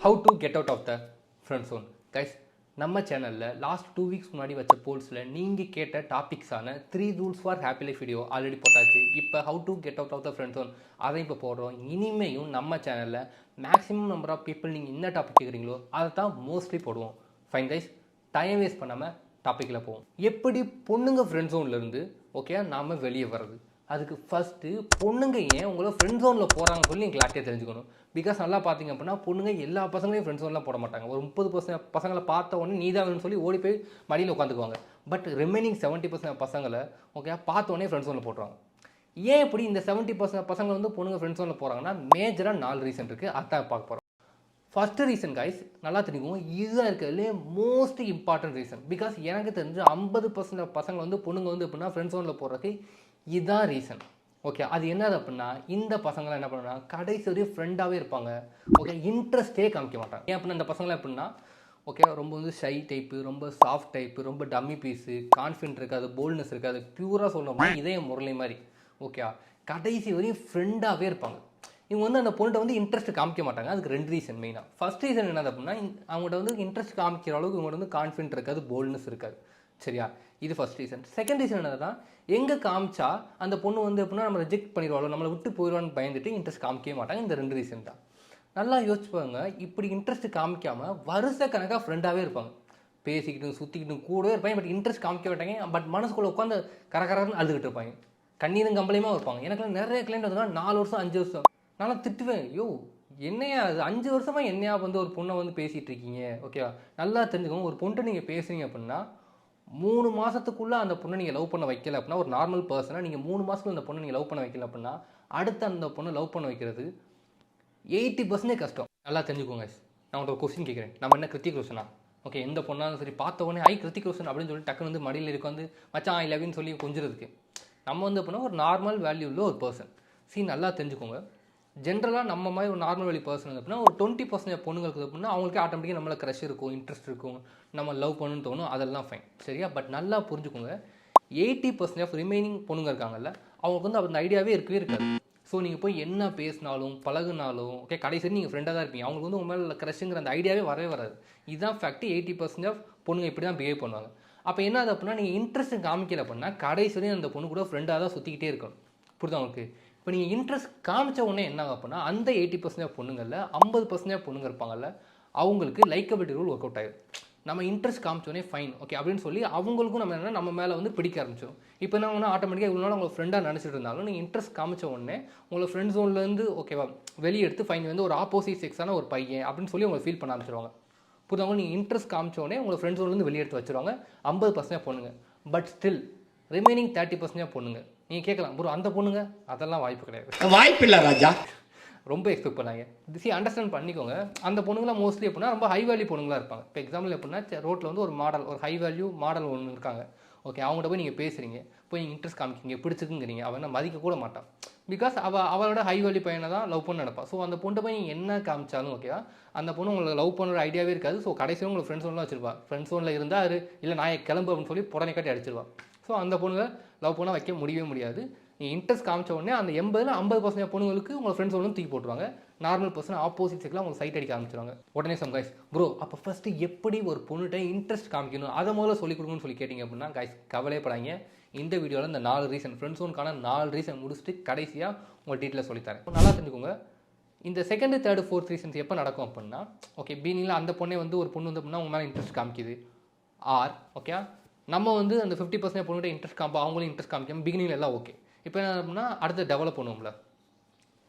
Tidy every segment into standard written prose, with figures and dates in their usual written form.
How to get out of the friend zone. Guys, நம்ம சேனலில் last 2 weeks முன்னாடி வச்ச போல்ஸில் நீங்கள் கேட்ட டாபிக்ஸான 3 rules for happy life video already போட்டாச்சு. இப்போ how to get out of the friend zone அதை இப்போ போடுறோம். இனிமேயும் நம்ம சேனலில் மேக்ஸிமம் நம்பர் ஆஃப் பீப்புள் நீங்கள் என்ன டாபிக் கேட்குறீங்களோ அதை தான் மோஸ்ட்லி போடுவோம். ஃபைன் கைஸ், டைம் வேஸ்ட் பண்ணாமல் டாப்பிக்கில் போவோம். எப்படி பொண்ணுங்க ஃப்ரெண்ட் ஜோன்லேருந்து ஓகே நாம் வெளியே வர்றது? அதுக்கு ஃபஸ்ட்டு பொண்ணுங்க ஏன் உங்களை ஃப்ரெண்ட் ஜோனில் போகிறாங்கன்னு சொல்லி நீங்கள் கிளாரிட்டியாக தெரிஞ்சுக்கணும். பிகாஸ் நல்லா பார்த்தீங்க அப்படின்னா பொண்ணுங்க எல்லா பசங்களையும் ஃப்ரெண்ட் ஜோன்லாம் போட மாட்டாங்க. ஒரு 30% பசங்களை பார்த்த உடனே நீ தான் வேணும்னு சொல்லி ஓடி போய் மடியில் உட்காந்துக்குவாங்க. பட் ரிமைனிங் 70% பசங்களை ஓகே பார்த்த உடனே ஃப்ரெண்ட் ஜோனில் போட்டுருவாங்க. ஏன் இப்படி இந்த 70% பசங்க வந்து பொண்ணுங்க ஃப்ரெண்ட் ஜோனில் போகிறாங்கன்னா மேஜராக 4 ரீசன் இருக்குது. அதான் பார்க்க போகிறோம். ஃபஸ்ட்டு ரீசன் கைஸ் நல்லா தெரிஞ்சுக்கோங்க, இதுதான் இருக்கிறதுலே மோஸ்ட் இம்பார்ட்டன்ட் ரீசன். பிகாஸ் எனக்கு தெரிஞ்சு 50% பசங்க வந்து பொண்ணுங்க வந்து எப்படின்னா ஃப்ரெண்ட் ஜோனில் போடுறதுக்கு இதுதான் ரீசன். ஓகே, அது என்னது அப்படின்னா இந்த பசங்களாம் என்ன பண்ணுன்னா கடைசி வரையும் ஃப்ரெண்டாகவே இருப்பாங்க. ஓகே, இன்ட்ரெஸ்ட்டே காமிக்க மாட்டாங்க. ஏன் அப்படின்னா இந்த பசங்களாம் எப்படின்னா ஓகே ரொம்ப வந்து ஷை டைப்பு, ரொம்ப சாஃப்ட் டைப்பு, ரொம்ப டம்மி பீஸு, கான்ஃபிடென்ட் இருக்காது, போல்ட்னஸ் இருக்காது, பியூராக சொல்லணும்னா இதே முரளி மாதிரி. ஓகே, கடைசி வரையும் ஃப்ரெண்டாகவே இருப்பாங்க. இவங்க வந்து அந்த பொண்ணுகிட்ட வந்து இன்ட்ரெஸ்ட் காமிக்க மாட்டாங்க. அதுக்கு 2 ரீசன் மெயினாக. ஃபர்ஸ்ட் ரீசன் என்னது அப்படின்னா அவங்கள்ட்ட வந்து இன்ட்ரெஸ்ட் காமிக்கிற அளவுக்கு இவங்கள்ட்ட வந்து கான்ஃபிடென்ட் இருக்காது, போல்ட்னஸ் இருக்காது. சரியா, இது ஃபர்ஸ்ட் ரீசன். செகண்ட் ரீசன் என்னதுன்னா எங்கே காமிச்சா அந்த பொண்ணு வந்து எப்படின்னா நம்ம ரிஜெக்ட் பண்ணிடுவாளோ, நம்மளை விட்டு போயிடுவான்னு பயந்துட்டு இன்ட்ரெஸ்ட் காமிக்கவே மாட்டாங்க. இந்த 2 ரீசன் தான். நல்லா யோசிச்சுப்பாங்க. இப்படி இன்ட்ரெஸ்ட் காமிக்காமல் வருஷ கணக்காக ஃப்ரெண்டாகவே இருப்பாங்க. பேசிக்கிட்டும் சுற்றிக்கிட்டும் கூடவே இருப்பாங்க. பட் இன்ட்ரெஸ்ட் காமிக்க மாட்டாங்க. பட் மனசுக்குள்ளே உட்காந்து கரகரன்னு அழுதுகிட்டு இருப்பாங்க. கண்ணீரும் கம்பளையுமா இருப்பாங்க. எனக்குலாம் நிறைய கிளைண்ட் வந்து 4 வருஷம் 5 வருஷம் நல்லா திட்டுவேன். யோ என்னையா அது 5 வருஷமாக என்னையா வந்து ஒரு பொண்ணை வந்து பேசிகிட்டு இருக்கீங்க. ஓகேவா, நல்லா தெரிஞ்சுக்கோங்க. ஒரு பொண்ணை நீங்கள் பேசுறீங்க அப்படின்னா 3 மாதத்துக்குள்ளே அந்த பொண்ணை நீங்கள் லவ் பண்ண வைக்கல அப்படின்னா, ஒரு நார்மல் பர்சனாக நீங்கள் 3 மாதத்துக்குள்ள அந்த பொண்ணை நீங்கள் லவ் பண்ண வைக்கல அப்படின்னா, அடுத்து அந்த பொண்ணை லவ் பண்ண வைக்கிறது 80% கஷ்டம். நல்லா தெரிஞ்சுக்கோங்க. நான் உங்கள்கிட்ட ஒரு கொஸ்டின் கேட்குறேன். நம்ம என்ன கிருத்திக் ரோஷனா? ஓகே, எந்த பொண்ணாலும் சரி பார்த்த உடனே கிருத்திக் ரோஷன் அப்படின்னு சொல்லி டக்குன்னு வந்து மடியில் இருக்க வந்து மச்சான் ஐ லவ்னு சொல்லி கொஞ்சிறதுக்கு நம்ம வந்து அப்படின்னா ஒரு நார்மல் வேல்யூ உள்ள ஒரு பர்சன். நல்லா தெரிஞ்சுக்கோங்க. ஜென்ரலாக நம்ம மாதிரி ஒரு நார்மல் வேல்யூ பர்சன் அப்படின்னா ஒரு 20% பொண்ணுங்களுக்கு அப்படின்னா அவங்களுக்கு ஆட்டோமேட்டிக்காக நம்மள க்ரஷ் இருக்கும், இன்ட்ரெஸ்ட் இருக்கும், நம்ம லவ் பண்ணணும்னு தோணும், அதெல்லாம் ஃபைன். சரியா, பட் நல்லா புரிஞ்சுக்கோங்க. 80% ஆஃப் ரிமைனிங் பொண்ணுங்க இருக்காங்கல்ல, அவங்களுக்கு வந்து அந்த ஐடியாவே இருக்கவே இருக்காது. ஸோ நீங்கள் போய் என்ன பேசினாலும் பழகுனாலும் ஓகே கடைசி நீங்கள் ஃப்ரெண்டாக தான் இருப்பீங்க. அவங்களுக்கு வந்து உங்க மேலே க்ரஷ்ங்கிற அந்த ஐடியாவே வரவே வராது. இதுதான் ஃபேக்ட். 80% ஆஃப் பொண்ணுங்க இப்படி தான் பிஹேவ் பண்ணுவாங்க. அப்போ என்ன ஆகுது அப்படின்னா நீங்கள் இன்ட்ரெஸ்ட் காமிக்கல அப்படின்னா கடைசி வரையும் அந்த பொண்ணு கூட ஃப்ரெண்டாக தான் சுற்றிக்கிட்டே இருக்கணும். புரியுதா உங்களுக்கு? இப்போ நீங்கள் இன்ட்ரெஸ்ட் காமிச்ச உடனே என்ன ஆகும் அப்படின்னா அந்த 80% பொண்ணுங்களில் 50% பொண்ணுங்க இருப்பாங்கல்ல, அவங்களுக்கு லைக்கபிலிட்டி ரூல் ஒர்க் அவுட் ஆகிடும். நம்ம இன்ட்ரெஸ்ட் காமிச்சோடனே ஃபைன் ஓகே அப்படின்னு சொல்லி அவங்களுக்கும் நம்ம என்ன நம்ம மேலே வந்து பிடிக்க ஆரம்பிச்சிடும். இப்போ என்ன ஒன்று ஆட்டோமேட்டிக்காக இவ்வளோ நாள் உங்களை ஃப்ரெண்டாக நினச்சிட்டு இருந்தாலும் நீங்கள் இன்ட்ரெஸ்ட் காமிச்ச உடனே உங்களை ஃப்ரெண்ட் ஜோன்லேருந்து ஓகேவா வெளியே எடுத்து ஃபைன் வந்து ஒரு ஆப்போசிட் செக்ஸான ஒரு பையன் அப்படின்னு சொல்லி உங்களை ஃபீல் பண்ண ஆரம்பிச்சிருவாங்க. புரியுதாங்க? நீங்கள் இன்ட்ரெஸ்ட் காமிச்ச உடனே உங்களை ஃப்ரெண்ட் ஜோன்லேருந்து வெளியே எடுத்து வச்சுருவாங்க. 50% பொண்ணுங்க. பட் ஸ்டில் ரிமைனிங் 30% பொண்ணுங்க. நீங்கள் கேட்கலாம் ப்ரோ அந்த பொண்ணுங்க, அதெல்லாம் வாய்ப்பு கிடையாது. வாய்ப்பு இல்லை ராஜா. ரொம்ப எக்ஸ்பெக்ட் பண்ணாங்க. அண்டர்ஸ்டாண்ட் பண்ணிக்கோங்க. அந்த பொண்ணுங்களாம் மோஸ்ட்லி எப்படின்னா ரொம்ப ஹை வேல்யூ பொண்ணுங்களாக இருப்பாங்க. இப்போ எக்ஸாம்பிள் எப்படின்னா ரோட்டில் வந்து ஒரு மாடல், ஒரு ஹை வேல்யூ மாடல் ஒன்று இருக்காங்க. ஓகே, அவங்கள்ட்ட போய் நீங்கள் பேசுகிறீங்க, போய் நீங்கள் இன்ட்ரெஸ்ட் காமிக்கிங்க, பிடிச்சிருக்குங்கிறீங்க, அவன் மதிக்க கூட மாட்டான். பிகாஸ் அவளோட ஹை வேல்யூ பையனை தான் லவ் பண்ண நினைப்பான். ஸோ அந்த பொண்ணை போய் நீங்கள் என்ன காமிச்சாலும் ஓகேவா அந்த பொண்ணு உங்களுக்கு லவ் பண்ணுற ஐடியாவே இருக்காது. ஸோ கடைசியில் உங்களுக்கு ஃப்ரெண்ட்ஸ் ஒன்லாம் வச்சிருப்பா. ஃப்ரெண்ட்ஸ் ஒன்றில் இருந்தால் இல்லை நான் கிளம்பு அப்படின்னு சொல்லி புடனை காட்டி அடிச்சிருவா. ஸோ அந்த பொண்ணுங்க லவ் பண்ணால் வைக்க முடியவே முடியாது. நீங்கள் இன்ட்ரெஸ்ட் காமிச்ச உடனே அந்த 80% பொண்ணுங்களுக்கு உங்கள் ஃப்ரெண்ட்ஸ் ஒன்று தூக்கி போட்டுருவாங்க. நார்மல் பர்சன் ஆப்போசிட் செக்லாம் உங்களுக்கு சைட் அடிக்க ஆரம்பிச்சிருவாங்க. உடனே சம் கைஸ் ப்ரோ அப்போ ஃபஸ்ட்டு எப்படி ஒரு பொண்ணுகிட்ட இன்ட்ரெஸ்ட் காமிக்கணும் அதை முதல்ல சொல்லிக் கொடுக்கணும்னு சொல்லி கேட்டிங்க அப்படின்னா கைஸ் கவலைப்படாங்க. இந்த வீடியோவில் இந்த 4 ரீசன் ஃப்ரெண்ட்ஸ் ஒன்றுக்கான 4 ரீசன் முடிச்சுட்டு கடைசியாக உங்கள் டீட்டெயிலில் சொல்லித்தரேன். நல்லா தெரிஞ்சுக்கோங்க. இந்த செகண்ட், தேர்ட், ஃபோர்த் ரீசன்ஸ் எப்போ நடக்கும் அப்படின்னா ஓகே பீனியில் அந்த பொண்ணே வந்து ஒரு பொண்ணு வந்து அப்படின்னா உங்கள் மேலே இன்ட்ரெஸ்ட் காமிக்குது. ஆர் ஓகே நம்ம வந்து அந்த 50% பொண்ணுகிட்ட இன்ட்ரெஸ்ட் காமிப்போம், அவங்களும் இன்ட்ரெஸ்ட் காமிக்காமல் பிகினிங் எல்லாம் ஓகே. இப்போ என்ன அப்படின்னா அடுத்து டெவலப் பண்ணுவோம்ல,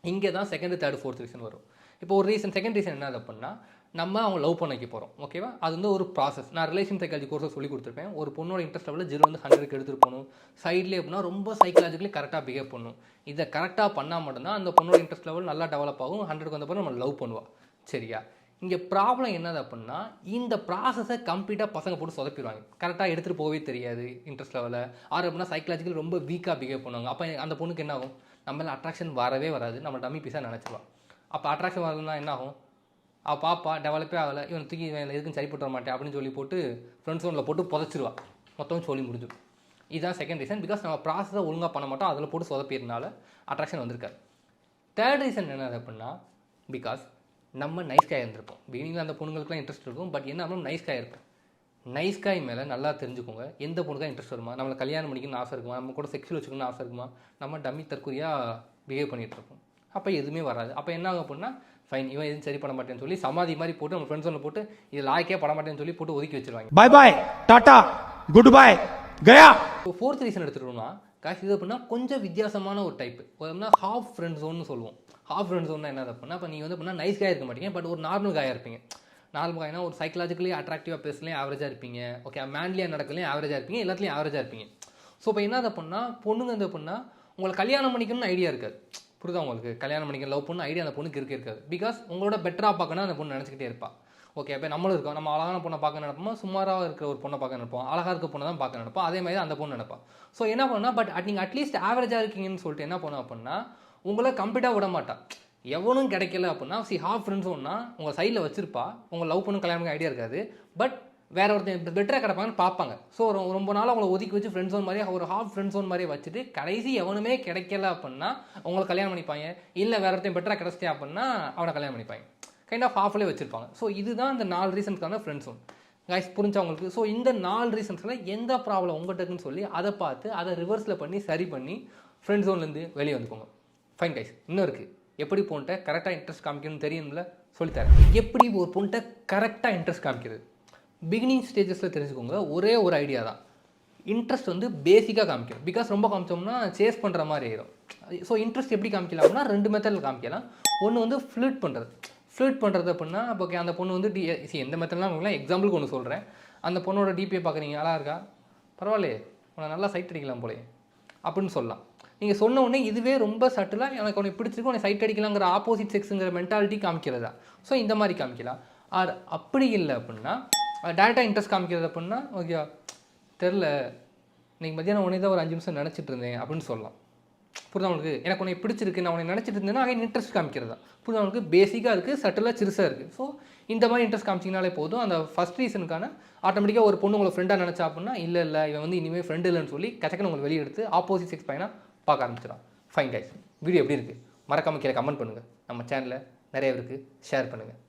இங்கே தான் செகண்ட், தேர்ட், ஃபோர்த் ரீசன் வரும். இப்போ ஒரு ரீசன் செகண்ட் ரீசன் என்ன அப்படின்னா நம்ம அவங்க லவ் பண்ண வைக்க போகிறோம். ஓகேவா, அது வந்து ஒரு ப்ராசஸ். நான் ரிலேஷன் சைக்காலஜி கோர்ஸை சொல்லி கொடுத்துருப்பேன். ஒரு பொண்ணோட இன்ட்ரெஸ்ட் லெவலில் 0 வந்து 100க்கு எடுத்துகிட்டு போகணும். சைட்லேயே அப்படின்னா ரொம்ப சைக்காலஜிக்கலி கரெக்டாக பிஹேவ் பண்ணணும். இதை கரெக்டாக பண்ணால் மட்டும்தான் அந்த பொண்ணோட இன்ட்ரெஸ்ட் லெவல் நல்லா டெவலப் ஆகும். 100க்கு வந்த பிறகு நம்ம லவ் பண்ணுவாள். சரியா, இங்கே ப்ராப்ளம் என்னது அப்படின்னா இந்த ப்ராசஸை கம்ப்ளீட்டாக பசங்க போட்டு சொதப்பிடுவாங்க. கரெக்டாக எடுத்துகிட்டு போகவே தெரியாது இன்ட்ரெஸ்ட் லெவலில். ஆறு அப்படின்னா சைக்காலஜிக்கல் ரொம்ப வீக்காக பிஹேவ் பண்ணுவாங்க. அப்போ அந்த பொண்ணுக்கு என்ன ஆகும், நம்மளால் அட்ராக்ஷன் வரவே வராது, நம்ம டம்மி பீஸாக நினச்சிடுவான். அப்போ அட்ராக்ஷன் வரதுன்னா என்ன ஆகும், பாப்பா டெவலப்பே ஆகலை, இவன் தூக்கி எதுக்கும் சரிப்பட்டு வர மாட்டேன் அப்படின்னு சொல்லி போட்டு ஃப்ரெண்ட்ஸ் ஒன்றில் போட்டு புதைச்சிருவா. மொத்தம் சொல்லி முடிஞ்சிடும். இதுதான் செகண்ட் ரீசன். பிகாஸ் நம்ம ப்ராசஸை ஒழுங்காக பண்ண மாட்டோம், அதில் போட்டு சொதப்பிடுறதுனால அட்ராக்ஷன் வந்திருக்காரு. தேர்ட் ரீசன் என்னது அப்படின்னா பிகாஸ் நம்ம நைஸ் காயாக இருந்திருப்போம். பிகினிங்கில் அந்த பொண்ணுங்களுக்குலாம் இன்ட்ரெஸ்ட் இருக்கும். பட் என்ன ஆகும், நைஸ் காயாக இருப்போம். நைஸ் காய் மேலே நல்லா தெரிஞ்சுக்கோங்க, எந்த பொண்ணுக்கா இன்ட்ரெஸ்ட் வருமா, நம்மளை கல்யாணம் பண்ணிக்கணும்னு ஆசை இருக்குமா, நம்ம கூட செக்ஸுவல் வச்சுக்கணும்னு ஆசை இருக்குமா, நம்ம டம்மி தற்கொலையாக பிஹேவ் பண்ணிகிட்டு இருப்போம். அப்போ எதுவுமே வராது. அப்போ என்ன ஆகும் அப்படின்னா, ஃபைன், இவன் எதுவும் சரி பண்ண மாட்டேன்னு சொல்லி சமாதி மாதிரி போட்டு நம்ம ஃப்ரெண்ட்ஸ் ஒன்று போட்டு இது லாய்க்கே பட மாட்டேன்னு சொல்லி போட்டு ஒதுக்கி வச்சிருவாங்க. பாய் பாய், டாடா, குட் பை, கயா. இப்போ ஃபோர்த் ரீசன் எடுத்துட்டோம்னா காசு இது அப்படின்னா கொஞ்சம் வித்தியாசமான ஒரு டைப்பு. ஹாஃப் ஃப்ரெண்ட் ஜோன்னு சொல்லுவோம். ஹாஃப் ஃப்ரெண்ட் ஜோன்னா என்ன அப்படின்னா, இப்போ நீங்கள் வந்து அப்படின்னா நைஸ் காயாக இருக்க மாட்டீங்க, பட் ஒரு நார்மல் காயாக இருப்பீங்க. நார்மல் காய்னா ஒரு சைக்கலாஜிக்கலி அட்ராக்டிவாக பேசலையும் ஆவரேஜாக இருப்பீங்க. ஓகே, மேன்லியாக நடக்கலையும் ஆவரேஜாக இருப்பீங்க, எல்லாத்துலேயும் ஆவரேஜாக இருப்பீங்க. ஸோ இப்போ என்ன அப்படின்னா, பொண்ணுங்க வந்து அப்படின்னா உங்களை கல்யாணம் பண்ணிக்கணும்னு ஐடியா இருக்காது. புரியுதா உங்களுக்கு? கல்யாணம் பண்ணிக்க லவ் பண்ணு ஐடியா அந்த பொண்ணுக்கு இருக்காது. பிகாஸ் உங்களோட பெட்டராக பார்க்கணும் அந்த பொண்ணு நினச்சிக்கிட்டே இருப்பாள். ஓகே, இப்போ நம்மளும் இருக்கோம், நம்ம அழகான பொண்ணை பார்க்க நினைப்போம், சுமாராக இருக்கிற ஒரு பொண்ணை பார்க்க நினைப்போம், அழகாக இருக்க பொண்ணை தான் பார்க்க நினைப்போம். அதே மாதிரி அந்த பொண்ணு நினைப்பா. ஸோ என்ன பண்ணால் பட் நீங்கள் அட்லீஸ்ட் ஆவரேஜாக இருக்கீங்கன்னு சொல்லிட்டு என்ன பண்ணோம் அப்படின்னா, உங்களை கம்ப்ளீட்டாக விட மாட்டான். எவனும் கிடைக்கல அப்படின்னா ஹாஃப் ஃப்ரெண்ட்ஸ் ஒன்றா உங்கள் சைடில் வச்சிருப்பா. உங்கள் லவ் பண்ணு கல்யாணம் ஐடியா இருக்காது, பட் வேற ஒருத்தர் பெட்டராக கிடப்பாங்கன்னு பார்ப்பாங்க. ஸோ ரொம்ப நாள் அவங்களை ஒதுக்கி வச்சு ஃப்ரெண்ட்ஸ் ஒன் மாதிரியே ஒரு ஹாஃப் ஃப்ரெண்ட்ஸ் ஒன் மாதிரியே வச்சுட்டு கடைசி எவனுமே கிடைக்கல அப்படின்னா அவங்களை கல்யாணம் பண்ணிப்பாங்க. இல்லை வேற ஒருத்தர் பெட்டராக கிடச்சிட்டே அப்படின்னா அவனை கல்யாணம் பண்ணிப்பாங்க. கைண்ட் ஆஃப் ஹாஃப்லேயே வச்சிருப்பாங்க. ஸோ இதுதான் இந்த 4 ரீசன்ஸ்க்கான ஃப்ரெண்ட்ஸ் ஒன். கைஸ் புரிஞ்சா உங்களுக்கு? ஸோ இந்த 4 ரீசன்ஸில் எந்த ப்ராப்ளம் உங்கள்கிட்ட இருக்குன்னு சொல்லி அதை பார்த்து அதை ரிவர்ஸில் பண்ணி சரி பண்ணி ஃப்ரெண்ட் ஜோன்லேருந்து வெளியே வந்துக்கோங்க. ஃபைன் கைஸ், இன்னும் இருக்குது. எப்படி பொண்ணுட்ட கரெக்டாக இன்ட்ரெஸ்ட் காமிக்கணும்னு தெரியும்ல, சொல்லித்தரேன். எப்படி ஒரு பொண்ணுட்ட கரெக்டாக இன்ட்ரெஸ்ட் காமிக்கிறது பிகினிங் ஸ்டேஜஸில் தெரிஞ்சுக்கோங்க. ஒரே ஒரு ஐடியா தான், இன்ட்ரெஸ்ட் வந்து பேசிக்காக காமிக்கணும். பிகாஸ் ரொம்ப காமிச்சோம்னா சேஸ் பண்ணுற மாதிரி ஆயிடும். ஸோ இன்ட்ரெஸ்ட் எப்படி காமிக்கலாம்னா 2 மெத்தடில் காமிக்கலாம். ஒன்று வந்து ஃப்ளர்ட் பண்ணுறது. ஃப்ளர்ட் பண்ணுறது அப்படின்னா, இப்போ ஓகே அந்த பொண்ணு வந்து எந்த மெத்தட்லாம் உங்களுக்கு எக்ஸாம்பிளுக்கு ஒன்று சொல்கிறேன். அந்த பொண்ணோட டிபியை பார்க்குறீங்க, நல்லா இருக்கா, பரவாயில்லையே, உன்னை நல்லா சைட் அடிக்கலாம் போலே அப்படின்னு சொல்லலாம். நீங்கள் சொன்ன உடனே இதுவே ரொம்ப சட்டிலாக எனக்கு உனக்கு பிடிச்சிருக்கு, உனக்கு சைட் அடிக்கலாங்கிற ஆப்போசிட் செக்ஸுங்கிற மென்டாலிட்டி காமிக்கிறதா. ஸோ இந்த மாதிரி காமிக்கலாம். ஆர் அப்படி இல்லை அப்படின்னா டேரெக்டாக இன்ட்ரெஸ்ட் காமிக்கிறது அப்படின்னா, ஓகே தெரில, இன்றைக்கி மத்தியானம் உடனே தான் ஒரு 5 நிமிஷம் நினச்சிட்டு இருந்தேன் அப்படின்னு சொல்லலாம். புரியுதா உங்களுக்கு? எனக்கு உனக்கு பிடிச்சிருக்கு, நான் உனக்கு நினச்சிட்டு இருந்தேன்னா அங்கே இன்ட்ரெஸ்ட் காமிக்கிறதா. புரியுதா உங்களுக்கு? பேசிக்காக இருக்குது, சட்டிலாக சிறுசாக இருக்குது. ஸோ இந்த மாதிரி இன்ட்ரெஸ்ட் காமிச்சிங்கனாலே போதும். அந்த ஃபஸ்ட் ரீசனுக்கான ஆட்டோமேட்டிக்காக ஒரு பொண்ணு உங்களை ஃப்ரெண்டாக நினச்சா அப்படின்னா, இல்லை இவன் வந்து இனிமேல் ஃப்ரெண்டு இல்லைன்னு சொல்லி கச்சக்கன்னு உங்களை வெளியே எடுத்து ஆப்போசிட் செக்ஸ் பையனாக பார்க்க ஆரம்பிச்சிடும். ஃபைன் கைஸ், வீடியோ எப்படி இருக்குது மறக்காமல் கீழே கமெண்ட் பண்ணுங்கள். நம்ம சேனலில் நிறைய இருக்குது, ஷேர் பண்ணுங்கள்.